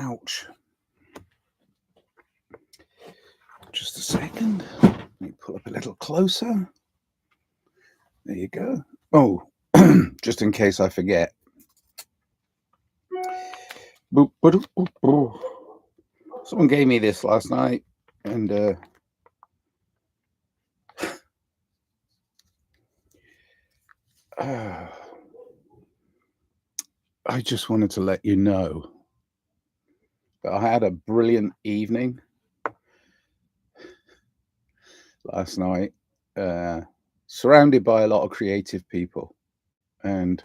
Ouch. Just a second. Let me pull up a little closer. There you go. Oh, just in case I forget. Someone gave me this last night, and I just wanted to let you know that I had a brilliant evening last night, surrounded by a lot of creative people. And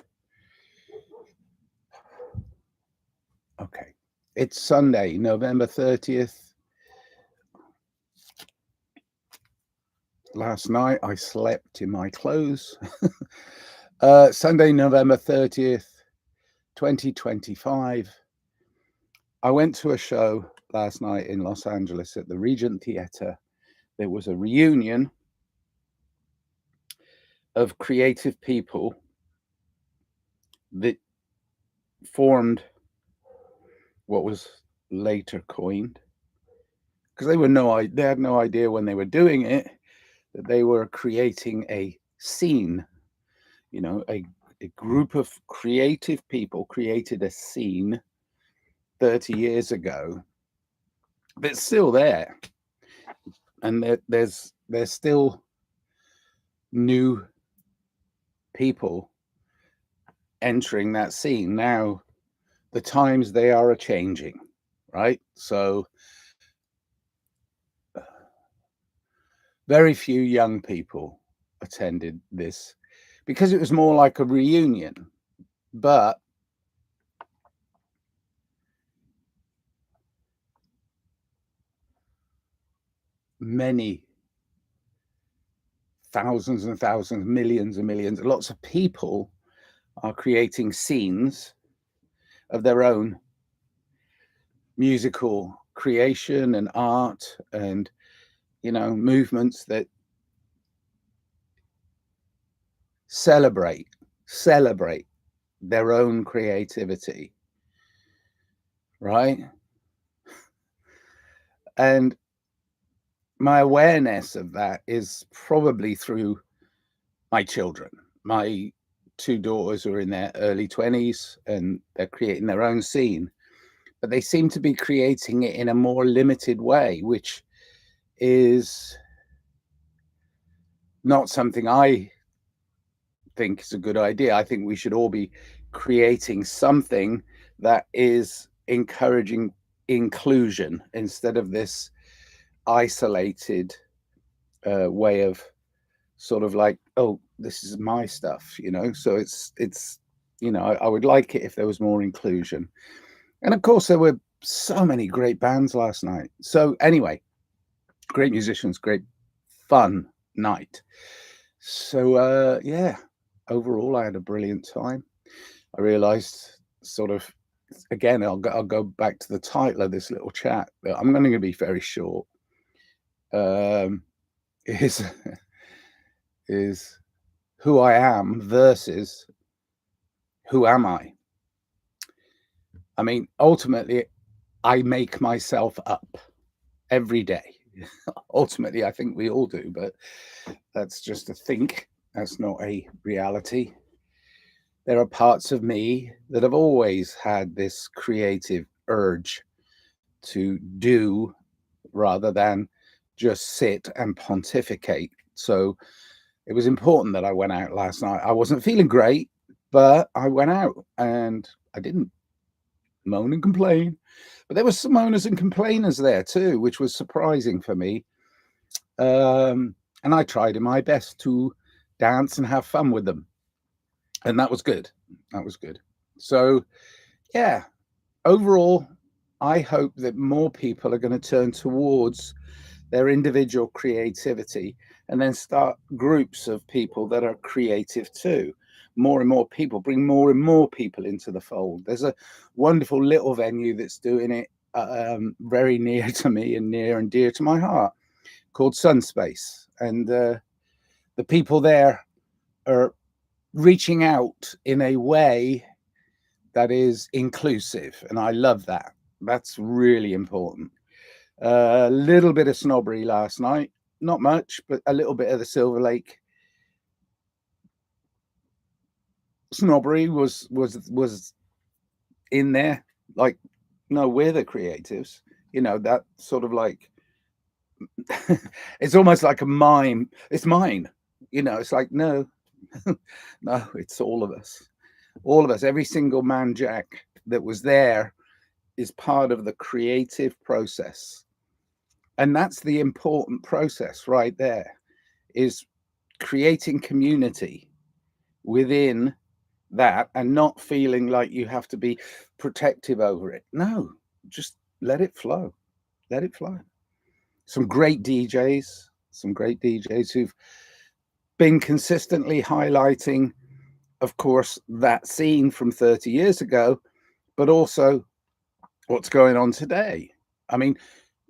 okay, it's Sunday, November 30th. Last night I slept in my clothes. Sunday, November 30th, 2025. I went to a show last night in Los Angeles at the Regent Theatre. There was a reunion of creative people that formed what was later coined, because they had no idea when they were doing it that they were creating a scene. You know, a group of creative people created a scene 30 years ago that's still there, and there's still new people entering that scene now. The times, they are a changing, right? So very few young people attended this because it was more like a reunion, but many thousands and thousands, millions and millions, lots of people are creating scenes of their own musical creation and art, and, you know, movements that celebrate their own creativity, right? And my awareness of that is probably through my children. My two daughters are in their early 20s and they're creating their own scene, but they seem to be creating it in a more limited way, which is not something I think is a good idea. I think we should all be creating something that is encouraging inclusion instead of this isolated way of sort of like, oh, this is my stuff, you know. So it's you know, I would like it if there was more inclusion. And of course there were so many great bands last night. So anyway, great musicians, great fun night. So yeah, overall I had a brilliant time. I realized, sort of, again, I'll go back to the title of this little chat, but I'm going to be very short. Is is who I am versus who am I? I mean, ultimately, I make myself up every day. Ultimately, I think we all do, but that's just a think. That's not a reality. There are parts of me that have always had this creative urge to do rather than just sit and pontificate. So it was important that I went out last night. I wasn't feeling great, but I went out and I didn't moan and complain. But there were some moaners and complainers there too, which was surprising for me. And I tried my best to dance and have fun with them. And that was good. That was good. So, yeah, overall, I hope that more people are going to turn towards their individual creativity and then start groups of people that are creative too. More and more people, bring more and more people into the fold. There's a wonderful little venue that's doing it very near to me and near and dear to my heart, called Sunspace. And the people there are reaching out in a way that is inclusive. And I love that. That's really important. A little bit of snobbery last night, not much, but a little bit of the Silver Lake snobbery was in there. Like, no, we're the creatives. You know, that sort of like it's almost like a mime. It's mine. You know, it's like, no, no, it's all of us. All of us, every single man jack that was there is part of the creative process. And that's the important process right there, is creating community within that and not feeling like you have to be protective over it. No, just let it flow. Let it flow. Some great DJs who've been consistently highlighting, of course, that scene from 30 years ago, but also what's going on today. I mean,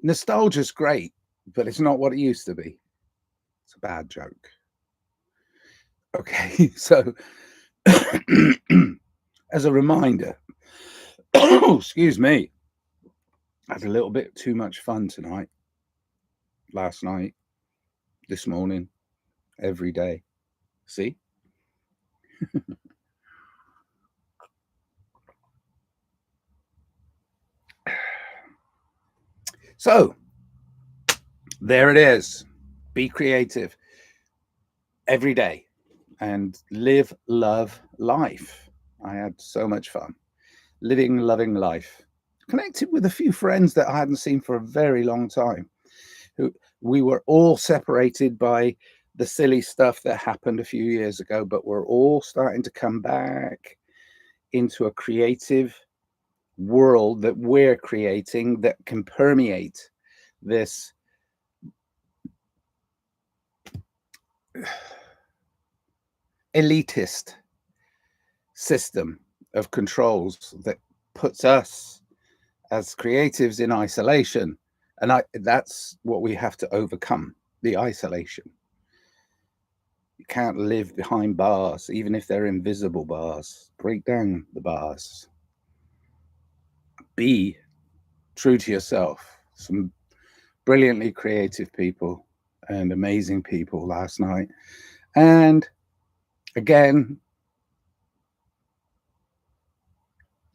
nostalgia's great, but it's not what it used to be. It's a bad joke. Okay, so as a reminder, excuse me, I had a little bit too much fun tonight, last night, this morning, every day. See? So, there it is. Be creative every day and live, love life. I had so much fun living, loving life. Connected with a few friends that I hadn't seen for a very long time. Who we were all separated by the silly stuff that happened a few years ago, but we're all starting to come back into a creative world that we're creating that can permeate this elitist system of controls that puts us as creatives in isolation. And that's what we have to overcome, the isolation. You can't live behind bars, even if they're invisible bars. Break down the bars. Be true to yourself. Some brilliantly creative people and amazing people last night. And again,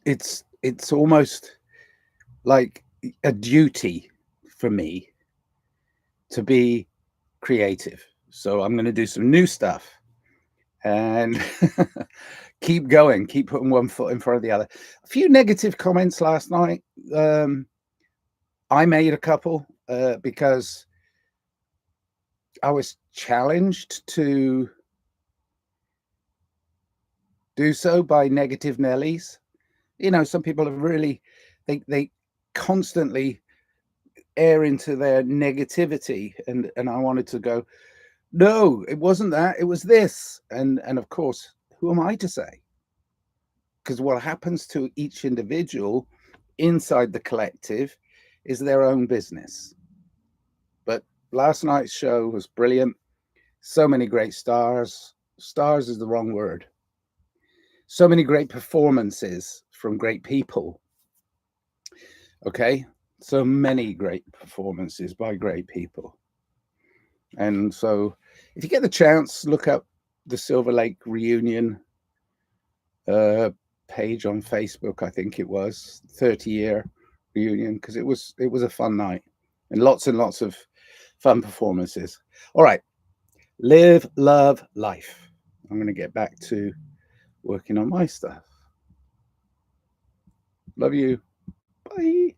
it's almost like a duty for me to be creative. So I'm going to do some new stuff and keep going, keep putting one foot in front of the other. A few negative comments last night. I made a couple because I was challenged to do so by negative Nellies. You know, some people have really, they constantly air into their negativity, and I wanted to go, no, it wasn't that, it was this. And of course, who am I to say? Because what happens to each individual inside the collective is their own business. But last night's show was brilliant. So many great stars. Stars is the wrong word. So many great performances from great people. Okay, so many great performances by great people. And so if you get the chance, look up the Silver Lake reunion page on Facebook. I think it was 30-year reunion, because it was a fun night and lots of fun performances. All right, live, love, life. I'm going to get back to working on my stuff. Love you. Bye.